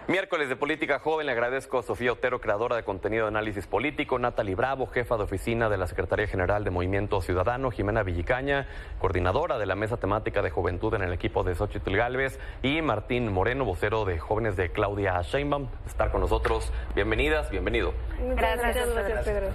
Miércoles de Política Joven, le agradezco a Sofía Otero, creadora de contenido de análisis político, Natalie Bravo, jefa de oficina de la Secretaría General de Movimiento Ciudadano, Jimena Villicaña, coordinadora de la mesa temática de juventud en el equipo de Xóchitl Gálvez, y Martín Moreno, vocero de jóvenes de Claudia Sheinbaum, estar con nosotros. Bienvenidas, bienvenido. Gracias, Pedro.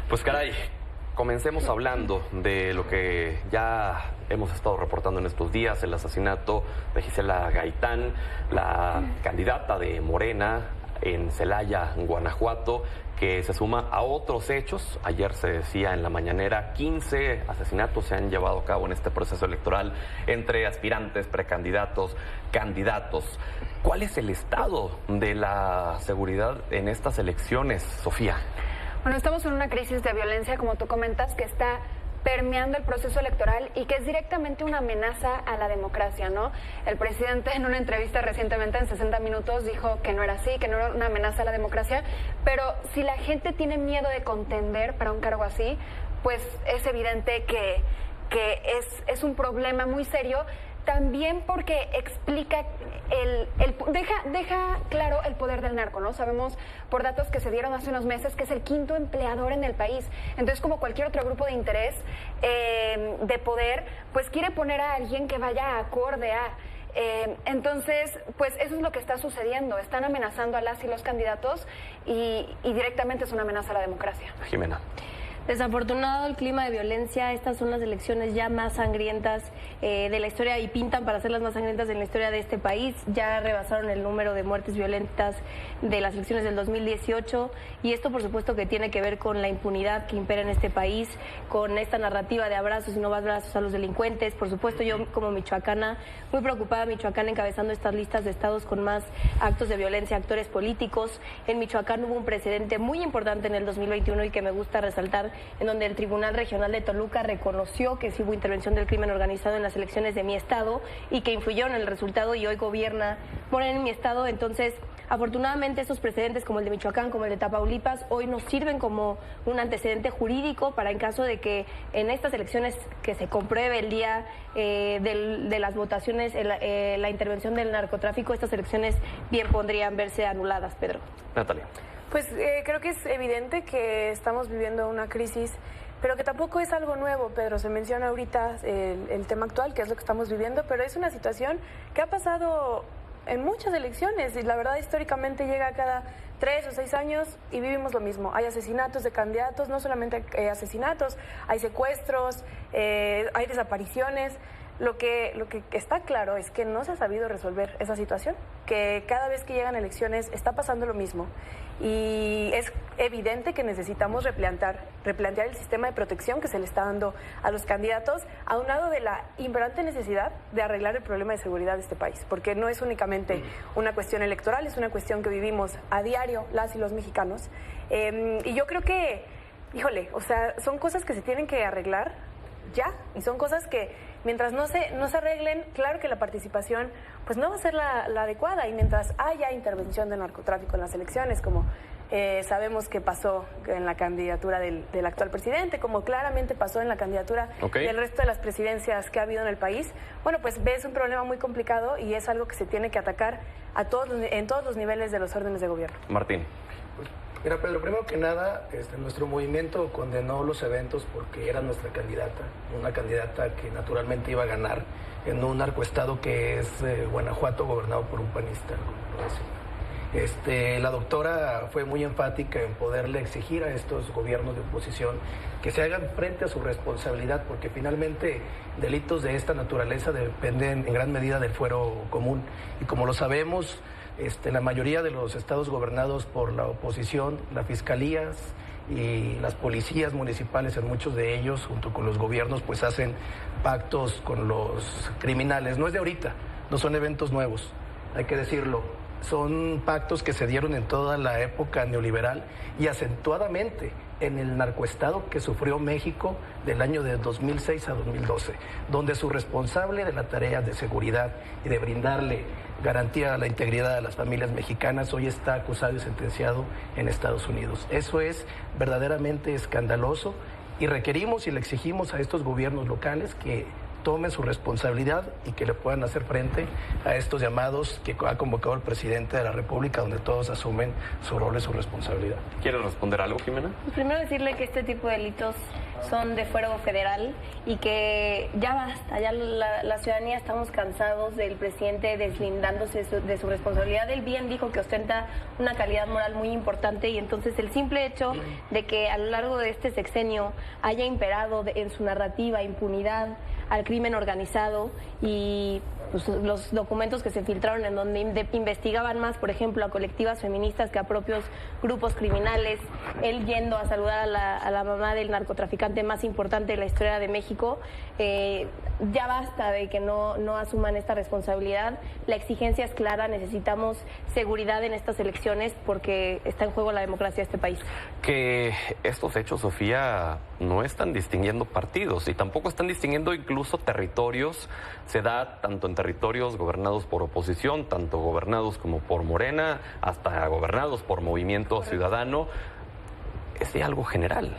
Pues caray, comencemos hablando de lo que ya hemos estado reportando en estos días, el asesinato de Gisela Gaitán, la candidata de Morena en Celaya, Guanajuato, que se suma a otros hechos. Ayer se decía en la mañanera, 15 asesinatos se han llevado a cabo en este proceso electoral entre aspirantes, precandidatos, candidatos. ¿Cuál es el estado de la seguridad en estas elecciones, Sofía? Bueno, estamos en una crisis de violencia, como tú comentas, que está permeando el proceso electoral y que es directamente una amenaza a la democracia, ¿no? El presidente en una entrevista recientemente en 60 Minutos dijo que no era así, que no era una amenaza a la democracia, pero si la gente tiene miedo de contender para un cargo así, pues es evidente que es un problema muy serio. También porque explica, deja claro el poder del narco, ¿no? Sabemos por datos que se dieron hace unos meses que es el quinto empleador en el país. Entonces, como cualquier otro grupo de interés de poder, pues quiere poner a alguien que vaya acorde a... entonces, pues eso es lo que está sucediendo. Están amenazando a las y los candidatos y directamente es una amenaza a la democracia. Jimena. Desafortunado el clima de violencia, estas son las elecciones ya más sangrientas de la historia y pintan para ser las más sangrientas en la historia de este país. Ya rebasaron el número de muertes violentas de las elecciones del 2018 y esto por supuesto que tiene que ver con la impunidad que impera en este país, con esta narrativa de abrazos y no abrazos a los delincuentes. Por supuesto yo como michoacana, muy preocupada, Michoacán encabezando estas listas de estados con más actos de violencia, actores políticos. En Michoacán hubo un precedente muy importante en el 2021 y que me gusta resaltar, en donde el Tribunal Regional de Toluca reconoció que sí hubo intervención del crimen organizado en las elecciones de mi estado y que influyeron en el resultado y hoy gobierna Morena en mi estado. Entonces, afortunadamente estos precedentes como el de Michoacán, como el de Tamaulipas, hoy nos sirven como un antecedente jurídico para en caso de que en estas elecciones que se compruebe el día de las votaciones la intervención del narcotráfico, estas elecciones bien podrían verse anuladas, Pedro. Natalia. Pues creo que es evidente que estamos viviendo una crisis, pero que tampoco es algo nuevo, Pedro. Se menciona ahorita el tema actual, que es lo que estamos viviendo, pero es una situación que ha pasado en muchas elecciones y la verdad históricamente llega cada 3 o 6 años y vivimos lo mismo. Hay asesinatos de candidatos, no solamente asesinatos, hay secuestros, hay desapariciones. Lo que está claro es que no se ha sabido resolver esa situación, que cada vez que llegan elecciones está pasando lo mismo y es evidente que necesitamos replantear el sistema de protección que se le está dando a los candidatos, aunado de la imperante necesidad de arreglar el problema de seguridad de este país, porque no es únicamente una cuestión electoral, es una cuestión que vivimos a diario las y los mexicanos. Y yo creo que, híjole, o sea, son cosas que se tienen que arreglar ya, y son cosas que mientras no se arreglen, claro que la participación pues no va a ser la adecuada, y mientras haya intervención del narcotráfico en las elecciones, como sabemos que pasó en la candidatura del actual presidente, como claramente pasó en la candidatura del resto de las presidencias que ha habido en el país, bueno, pues ves un problema muy complicado y es algo que se tiene que atacar en todos los niveles de los órdenes de gobierno. Martín. Mira, pero primero que nada, nuestro movimiento condenó los eventos porque era nuestra candidata, una candidata que naturalmente iba a ganar en un narcoestado que es Guanajuato, gobernado por un panista. La doctora fue muy enfática en poderle exigir a estos gobiernos de oposición que se hagan frente a su responsabilidad, porque finalmente delitos de esta naturaleza dependen en gran medida del fuero común. Y como lo sabemos, la mayoría de los estados gobernados por la oposición, las fiscalías y las policías municipales, en muchos de ellos, junto con los gobiernos, pues hacen pactos con los criminales. No es de ahorita, no son eventos nuevos, hay que decirlo. Son pactos que se dieron en toda la época neoliberal y acentuadamente en el narcoestado que sufrió México del año de 2006 a 2012, donde su responsable de la tarea de seguridad y de brindarle garantía a la integridad de las familias mexicanas hoy está acusado y sentenciado en Estados Unidos. Eso es verdaderamente escandaloso y requerimos y le exigimos a estos gobiernos locales que tomen su responsabilidad y que le puedan hacer frente a estos llamados que ha convocado el presidente de la República, donde todos asumen su rol y su responsabilidad. ¿Quieres responder algo, Jimena? Primero decirle que este tipo de delitos son de fuero federal y que ya basta, ya la ciudadanía estamos cansados del presidente deslindándose de su responsabilidad. Él bien dijo que ostenta una calidad moral muy importante y entonces el simple hecho de que a lo largo de este sexenio haya imperado en su narrativa impunidad al crimen organizado y pues, los documentos que se filtraron en donde investigaban más, por ejemplo, a colectivas feministas que a propios grupos criminales, él yendo a saludar a la mamá del narcotraficante más importante de la historia de México, ya basta de que no asuman esta responsabilidad. La exigencia es clara, necesitamos seguridad en estas elecciones porque está en juego la democracia de este país. Que estos hechos, Sofía, no están distinguiendo partidos y tampoco están distinguiendo incluso territorios. Se da tanto en territorios gobernados por oposición, tanto gobernados como por Morena, hasta gobernados por Movimiento Ciudadano. Es de algo general.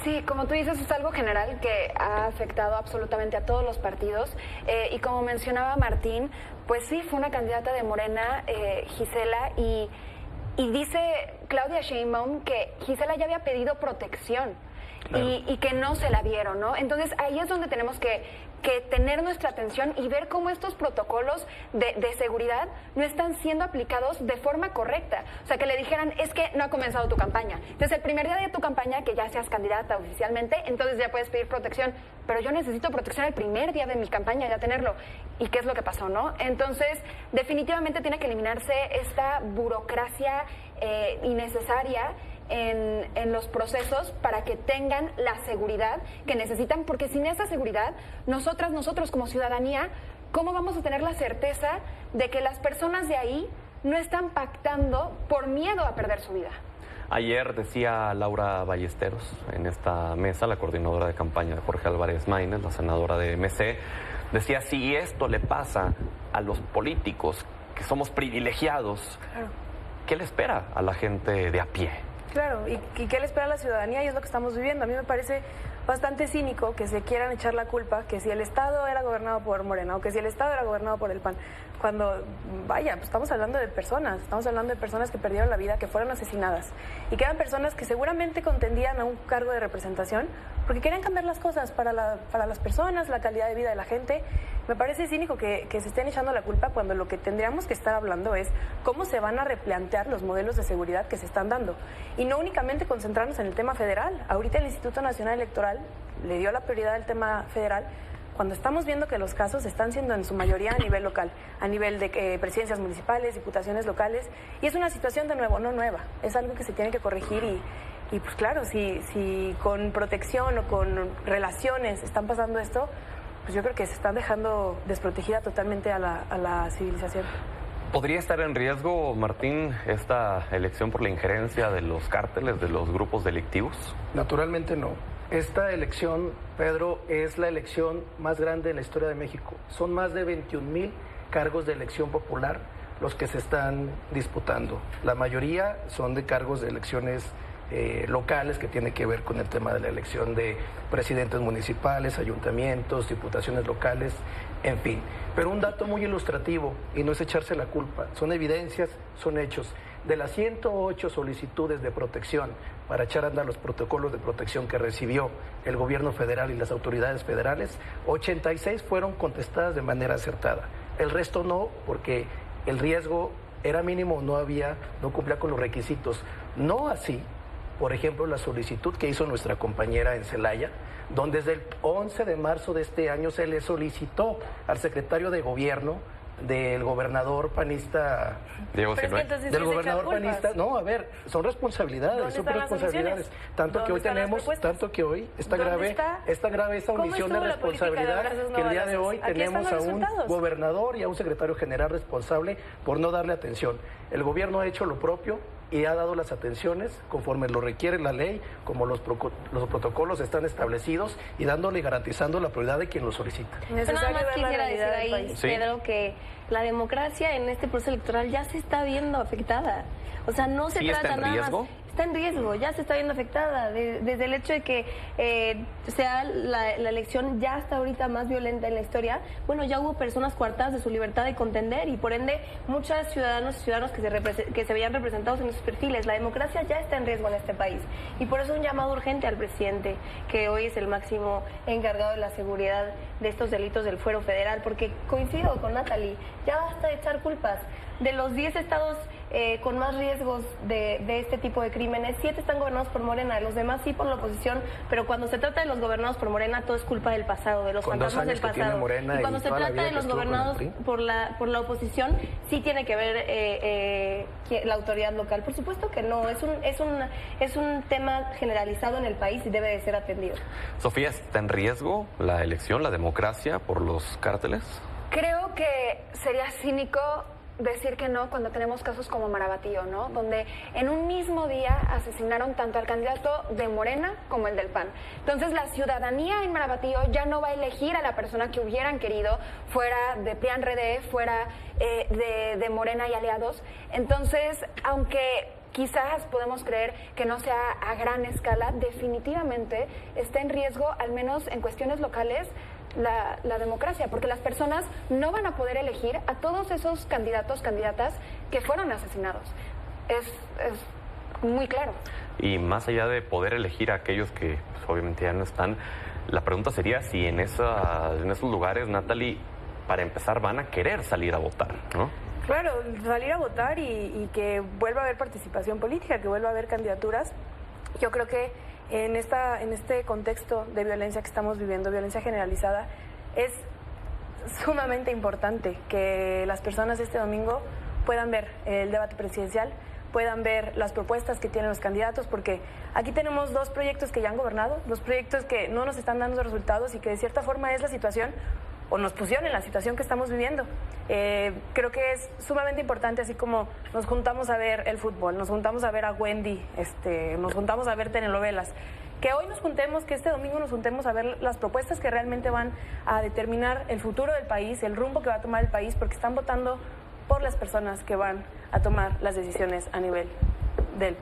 Sí, como tú dices, es algo general que ha afectado absolutamente a todos los partidos. Y como mencionaba Martín, pues sí, fue una candidata de Morena, Gisela, y dice Claudia Sheinbaum que Gisela ya había pedido protección. Claro. Y que no se la dieron, ¿no? Entonces ahí es donde tenemos que tener nuestra atención y ver cómo estos protocolos de seguridad no están siendo aplicados de forma correcta. O sea, que le dijeran, es que no ha comenzado tu campaña. Entonces, el primer día de tu campaña, que ya seas candidata oficialmente, entonces ya puedes pedir protección. Pero yo necesito protección el primer día de mi campaña, ya tenerlo. ¿Y qué es lo que pasó, no? Entonces, definitivamente tiene que eliminarse esta burocracia innecesaria en los procesos para que tengan la seguridad que necesitan, porque sin esa seguridad, nosotros como ciudadanía, ¿cómo vamos a tener la certeza de que las personas de ahí no están pactando por miedo a perder su vida? Ayer decía Laura Ballesteros en esta mesa, la coordinadora de campaña de Jorge Álvarez Maínez, la senadora de MC, decía, si esto le pasa a los políticos, que somos privilegiados, claro, ¿qué le espera a la gente de a pie? Claro, y qué le espera a la ciudadanía, y es lo que estamos viviendo. A mí me parece bastante cínico que se quieran echar la culpa, que si el Estado era gobernado por Morena o que si el Estado era gobernado por el PAN, cuando, vaya, pues estamos hablando de personas que perdieron la vida, que fueron asesinadas, y que eran personas que seguramente contendían a un cargo de representación porque querían cambiar las cosas para las personas, la calidad de vida de la gente. Me parece cínico que se estén echando la culpa cuando lo que tendríamos que estar hablando es cómo se van a replantear los modelos de seguridad que se están dando. Y no únicamente concentrarnos en el tema federal. Ahorita el Instituto Nacional Electoral le dio la prioridad al tema federal, cuando estamos viendo que los casos están siendo en su mayoría a nivel local, a nivel de presidencias municipales, diputaciones locales, y es una situación de nuevo, no nueva, es algo que se tiene que corregir y pues claro, si con protección o con relaciones están pasando esto, pues yo creo que se están dejando desprotegida totalmente a la civilización. ¿Podría estar en riesgo, Martín, esta elección por la injerencia de los cárteles, de los grupos delictivos? Naturalmente no. Esta elección, Pedro, es la elección más grande en la historia de México. Son más de 21,000 cargos de elección popular los que se están disputando. La mayoría son de cargos de elecciones locales que tienen que ver con el tema de la elección de presidentes municipales, ayuntamientos, diputaciones locales, en fin. Pero un dato muy ilustrativo, y no es echarse la culpa, son evidencias, son hechos. De las 108 solicitudes de protección para echar a andar los protocolos de protección que recibió el gobierno federal y las autoridades federales, 86 fueron contestadas de manera acertada. El resto no, porque el riesgo era mínimo, no cumplía con los requisitos. No así, por ejemplo, la solicitud que hizo nuestra compañera en Celaya, donde desde el 11 de marzo de este año se le solicitó al secretario de gobierno del gobernador panista Diego Sinue. Del gobernador panista, no, a ver, son responsabilidades, son responsabilidades, tanto que hoy tenemos, tanto que hoy está grave esa omisión de responsabilidad, que el día de hoy tenemos a un gobernador y a un secretario general responsable por no darle atención. El gobierno ha hecho lo propio y ha dado las atenciones conforme lo requiere la ley, como los protocolos están establecidos, y dándole y garantizando la prioridad de quien lo solicita. Nada más quisiera decir ahí, Pedro, que la democracia en este proceso electoral ya se está viendo afectada. O sea, no se trata nada más. está en riesgo, ya se está viendo afectada. Desde el hecho de que sea la elección ya hasta ahorita más violenta en la historia, bueno, ya hubo personas coartadas de su libertad de contender y por ende muchos ciudadanos y ciudadanos que se veían representados en sus perfiles. La democracia ya está en riesgo en este país y por eso un llamado urgente al presidente, que hoy es el máximo encargado de la seguridad de estos delitos del fuero federal, porque coincido con Natalie, ya basta de echar culpas. De los 10 estados con más riesgos de este tipo de crímenes, 7 están gobernados por Morena, los demás sí por la oposición, pero cuando se trata de los gobernados por Morena, todo es culpa del pasado, de los fantasmas del pasado. Y cuando se trata de los gobernados por la oposición, sí tiene que ver la autoridad local. Por supuesto que no, es un tema generalizado en el país y debe de ser atendido. Sofía, ¿está en riesgo la elección, la democracia por los cárteles? Creo que sería cínico decir que no cuando tenemos casos como Marabatío, ¿no? Donde en un mismo día asesinaron tanto al candidato de Morena como el del PAN. Entonces la ciudadanía en Marabatío ya no va a elegir a la persona que hubieran querido, fuera de PRI-RD, fuera de Morena y aliados. Entonces, aunque quizás podemos creer que no sea a gran escala, definitivamente está en riesgo, al menos en cuestiones locales, la democracia, porque las personas no van a poder elegir a todos esos candidatos, candidatas que fueron asesinados. Es muy claro. Y más allá de poder elegir a aquellos que pues, obviamente ya no están, la pregunta sería si en esos lugares, Natalie, para empezar, van a querer salir a votar, ¿no? Claro, salir a votar y que vuelva a haber participación política, que vuelva a haber candidaturas. Yo creo que en este contexto de violencia que estamos viviendo, violencia generalizada, es sumamente importante que las personas este domingo puedan ver el debate presidencial, puedan ver las propuestas que tienen los candidatos, porque aquí tenemos 2 proyectos que ya han gobernado, 2 proyectos que no nos están dando resultados y que de cierta forma es la situación, o nos pusieron en la situación que estamos viviendo. Creo que es sumamente importante, así como nos juntamos a ver el fútbol, nos juntamos a ver a Wendy, nos juntamos a ver telenovelas, que hoy nos juntemos, que este domingo nos juntemos a ver las propuestas que realmente van a determinar el futuro del país, el rumbo que va a tomar el país, porque están votando por las personas que van a tomar las decisiones a nivel del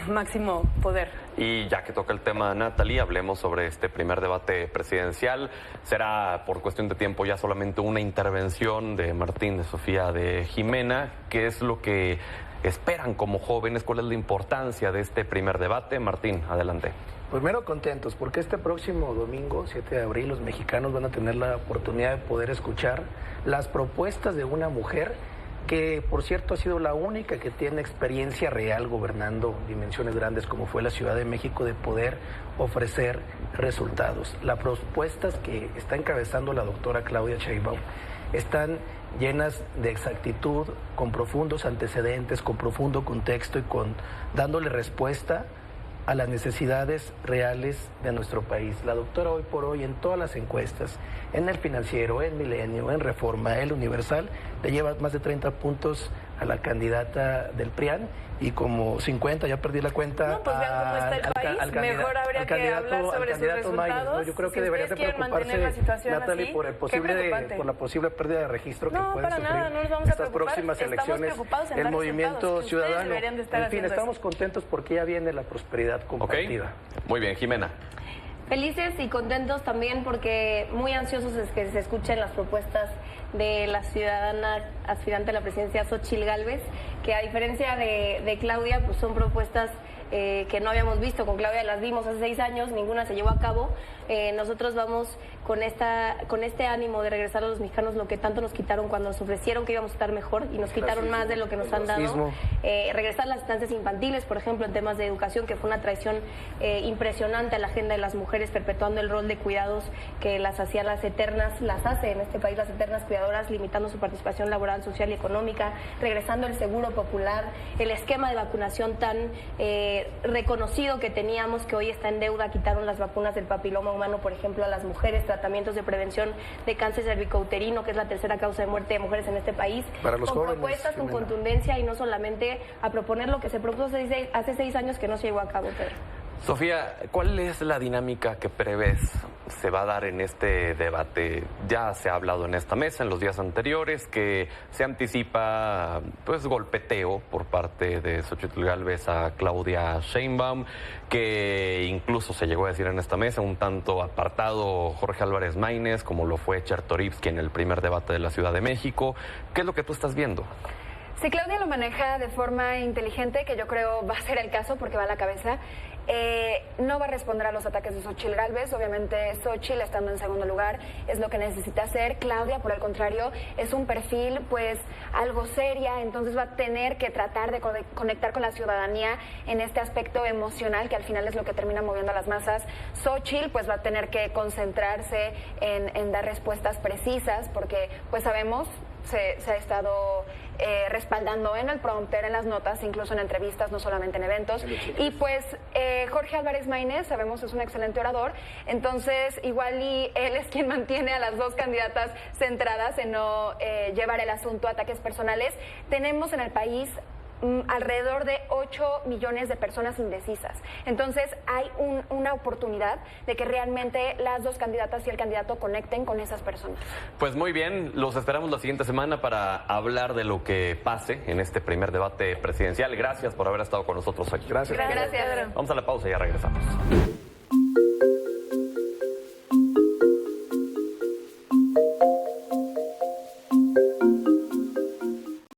máximo poder. Y ya que toca el tema, Natalie, hablemos sobre este primer debate presidencial. Será por cuestión de tiempo ya solamente una intervención de Martín, de Sofía, de Jimena. ¿Qué es lo que esperan como jóvenes? ¿Cuál es la importancia de este primer debate? Martín, adelante. Primero contentos porque este próximo domingo, 7 de abril, los mexicanos van a tener la oportunidad de poder escuchar las propuestas de una mujer que, por cierto, ha sido la única que tiene experiencia real gobernando dimensiones grandes como fue la Ciudad de México, de poder ofrecer resultados. Las propuestas que está encabezando la doctora Claudia Sheinbaum están llenas de exactitud, con profundos antecedentes, con profundo contexto y dándole respuesta a las necesidades reales de nuestro país. La doctora hoy por hoy en todas las encuestas, en El Financiero, en Milenio, en Reforma, El Universal, le lleva más de 30 puntos a la candidata del PRIAN y como 50, ya perdí la cuenta. No, pues vean cómo está el país, mejor habría que hablar sobre sus resultados. ¿no? Yo creo que debería de preocuparse, Natalie, por la posible pérdida de registro que pueden sufrir estas próximas elecciones. El movimiento ciudadano. En fin, estamos contentos porque ya viene la prosperidad compartida. Okay. Muy bien, Jimena. Felices y contentos también porque muy ansiosos es que se escuchen las propuestas de la ciudadana aspirante a la presidencia, Xóchitl Gálvez, que a diferencia de Claudia, pues son propuestas que no habíamos visto. Con Claudia las vimos hace 6 años, ninguna se llevó a cabo. Nosotros vamos con este ánimo de regresar a los mexicanos lo que tanto nos quitaron cuando nos ofrecieron que íbamos a estar mejor y nos quitaron más de lo que nos han dado. Regresar a las estancias infantiles, por ejemplo, en temas de educación, que fue una traición impresionante a la agenda de las mujeres, perpetuando el rol de cuidados que las hacía las eternas, las hace en este país las eternas cuidadoras, limitando su participación laboral, social y económica, regresando el seguro popular, el esquema de vacunación tan reconocido que teníamos, que hoy está en deuda. Quitaron las vacunas del papiloma humano, por ejemplo, a las mujeres, tratamientos de prevención de cáncer cervicouterino, que es la tercera causa de muerte de mujeres en este país, para los con jóvenes, propuestas, con contundencia, y no solamente a proponer lo que se propuso hace 6 años que no se llevó a cabo, Pedro. Sofía, ¿cuál es la dinámica que prevés se va a dar en este debate? Ya se ha hablado en esta mesa en los días anteriores que se anticipa pues golpeteo por parte de Xochitl Gálvez a Claudia Sheinbaum, que incluso se llegó a decir en esta mesa un tanto apartado Jorge Álvarez Maínez, como lo fue Chertorivsky en el primer debate de la Ciudad de México. ¿Qué es lo que tú estás viendo? Si Claudia lo maneja de forma inteligente, que yo creo va a ser el caso porque va a la cabeza, no va a responder a los ataques de Xochitl Gálvez. Obviamente Xochitl, estando en segundo lugar, es lo que necesita hacer. Claudia, por el contrario, es un perfil pues algo seria, entonces va a tener que tratar de conectar con la ciudadanía en este aspecto emocional, que al final es lo que termina moviendo a las masas. Xochitl pues va a tener que concentrarse en dar respuestas precisas, porque pues sabemos, se ha estado respaldando en el prompter, en las notas, incluso en entrevistas, no solamente en eventos. Y pues Jorge Álvarez Maínez, sabemos, es un excelente orador, entonces igual y él es quien mantiene a las dos candidatas centradas en no llevar el asunto a ataques personales. Tenemos en el país alrededor de 8 millones de personas indecisas. Entonces hay una oportunidad de que realmente las dos candidatas y el candidato conecten con esas personas. Pues muy bien, los esperamos la siguiente semana para hablar de lo que pase en este primer debate presidencial. Gracias por haber estado con nosotros aquí. Gracias. Gracias. Vamos a la pausa y ya regresamos.